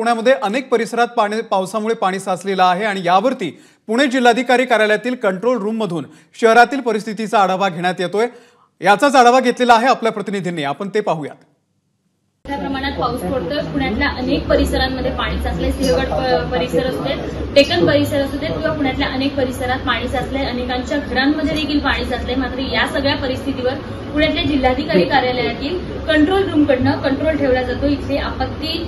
पुण्यामध्ये अनेक परिसरात पावसामुळे पाणी साचलेलं आहे आणि यावरती पुणे जिल्हाधिकारी कार्यालयातील कंट्रोल रूम मधून शहरातील परिस्थितीचा आढावा घेण्यात येतोय। याचाच आढावा घेतलेला आहे आपल्या प्रतिनिधींनी, आपण ते पाहूयात। मोठ्या प्रमाणात पाऊस पडतोय। पुण्यातल्या अनेक परिसरांमध्ये पाणी साचलंय। सिंहगड परिसर असू दे, टेकन परिसर असू दे किंवा पुण्यातल्या अनेक परिसरात पाणी साचलंय। अनेकांच्या घरांमध्ये देखील पाणी साचलंय। मात्र या सगळ्या परिस्थितीवर पुण्यातल्या जिल्हाधिकारी कार्यालयातील कंट्रोल रूमकडनं कंट्रोल ठेवला जातो। इथे आपत्ती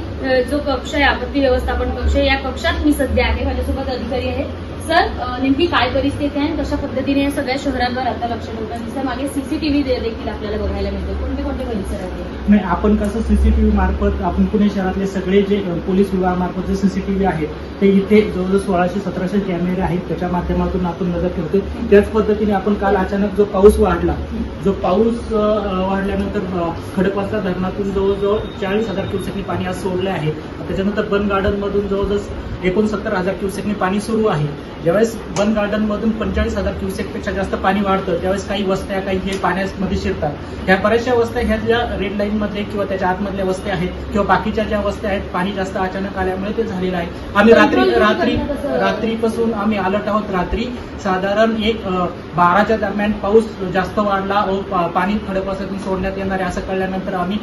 जो कक्ष आहे, आपत्ती व्यवस्थापन कक्ष, या कक्षात मी सध्या आहे। माझ्यासोबत अधिकारी आहेत। सर, नेमकी काय परिस्थिती आहे, कशा पद्धतीने या सगळ्या शहरांवर आता लक्ष ठेवतात? दिसतं मागे सीसीटीव्ही देखील आपल्याला बघायला मिळतो। कोणते कोणते परिसर आहेत? नाही, आपण कसं सीसीटीव्ही मार्फत आपण पुणे शहरातले सगळे जे पोलीस विभागामार्फत जे सीसीटीव्ही आहे ते इथे जवळजवळ 1600-1700 कॅमेरे आहेत, त्याच्या माध्यमातून आपण नजर ठेवतो। त्याच पद्धतीने आपण काल अचानक जो पाऊस वाढल्यानंतर खडकवासला धरणातून जवळजवळ 40,000 क्युसेकनी पाणी आज सोडले आहे। त्याच्यानंतर बन गार्डन मधून जवळजवळ 69,000 क्युसेकनी पाणी सुरू आहे। ज्यावेळेस बन गार्डन मधून 45,000 क्युसेकपेक्षा जास्त पाणी वाढतं त्यावेळेस काही वस्त्या काही हे पाण्यामध्ये शिरतात। ह्या बऱ्याचशा वस्त्या ह्या ज्या रेड लाईन मध्ये किंवा त्याच्या आतमधल्या वस्त्या आहेत किंवा बाकीच्या ज्या वस्त्या आहेत, पाणी जास्त अचानक आल्यामुळे ते झालेलं आहे। आम्ही रात्रीपासून आम्ही अलर्ट आहोत। रात्री साधारण 12च्या दरम्यान पाऊस जास्त वाढला व पाणी खडकवासल्यातून सोडण्यात येणार आहे असं कळल्यानंतर आम्ही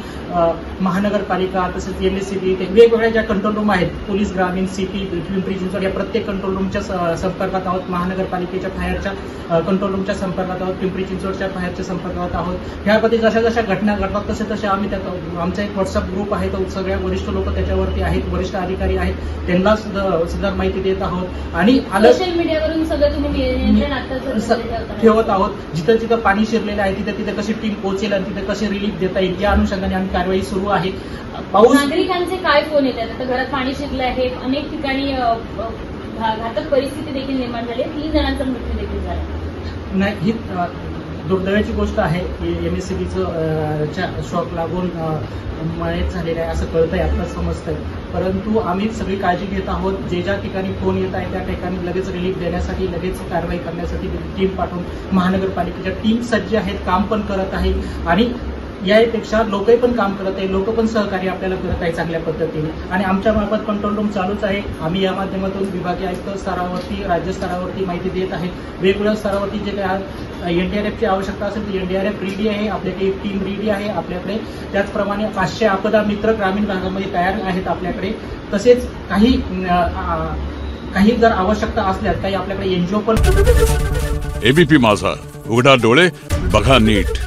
महानगरपालिका तसेच एमएससीबी वेगवेगळ्या ज्या कंट्रोल रूम आहेत, पोलीस ग्रामीण, सिटी, पिंपरी चिंचवड या प्रत्येक कंट्रोल रूमच्या संपर्कात आहोत। महानगरपालिकेच्या फायरच्या कंट्रोल रूमच्या संपर्कात आहोत, पिंपरी चिंचवडच्या फायरच्या संपर्कात आहोत। ह्यामध्ये जशा जशा घटना घडतात तसे आम्ही आमचा एक व्हॉट्सअप ग्रुप आहे, तो सगळ्या वरिष्ठ लोक त्याच्यावरती आहेत, वरिष्ठ अधिकारी आहेत, त्यांना सुद्धा माहिती देत आहोत आणि सोशल मीडियावरून सगळं तुम्ही ठेवत आहोत। जिथं जिथं पाणी शिरलेलं आहे तिथे कशी टीम पोहोचेल आणि तिथे कशी रिलीफ देता येईल या अनुषंगाने आम्ही कारवाई सुरू आहे। पाऊस नागरिकांचे काय फोन येतात? आता घरात पाणी शिरलं आहे, अनेक ठिकाणी घातक परिस्थिती देखील निर्माण झाली, 3 जणांचा मृत्यू देखील झाला। नाही, ही दुर्दैवाची गोष्ट आहे की एमएससीबीचं शॉक लागून मयत झालेलं आहे असं कळतंय, आता समजतंय। परंतु आम्ही सगळी काळजी घेत आहोत। जे ज्या ठिकाणी फोन येत आहे त्या ठिकाणी लगेच रिलीफ देण्यासाठी, लगेच कारवाई करण्यासाठी टीम पाठवून महानगरपालिकेच्या टीम सज्ज आहेत, काम पण करत आहे आणि यापेक्षा लोकही पण काम करत आहे, लोक पण सहकार्य आपल्याला करत आहे चांगल्या पद्धतीने आणि आमच्या मार्फत कंट्रोल रूम चालूच आहे। आम्ही या माध्यमातून विभागीय आयुक्त स्तरावरती, राज्य स्तरावरती माहिती देत आहे। वेगवेगळ्या स्तरावरती जे काही एनडीआरएफची आवश्यकता असेल तर एनडीआरएफ रेडी आहे, आपल्याकडे एक टीम रेडी आहे आपल्याकडे। त्याचप्रमाणे 500 आपदा मित्र ग्रामीण भागामध्ये तयार आहेत आपल्याकडे। तसेच काही जर आवश्यकता असल्यास काही आपल्याकडे एनजीओ पण। एबीपी माझा, उघडा डोळे बघा नीट।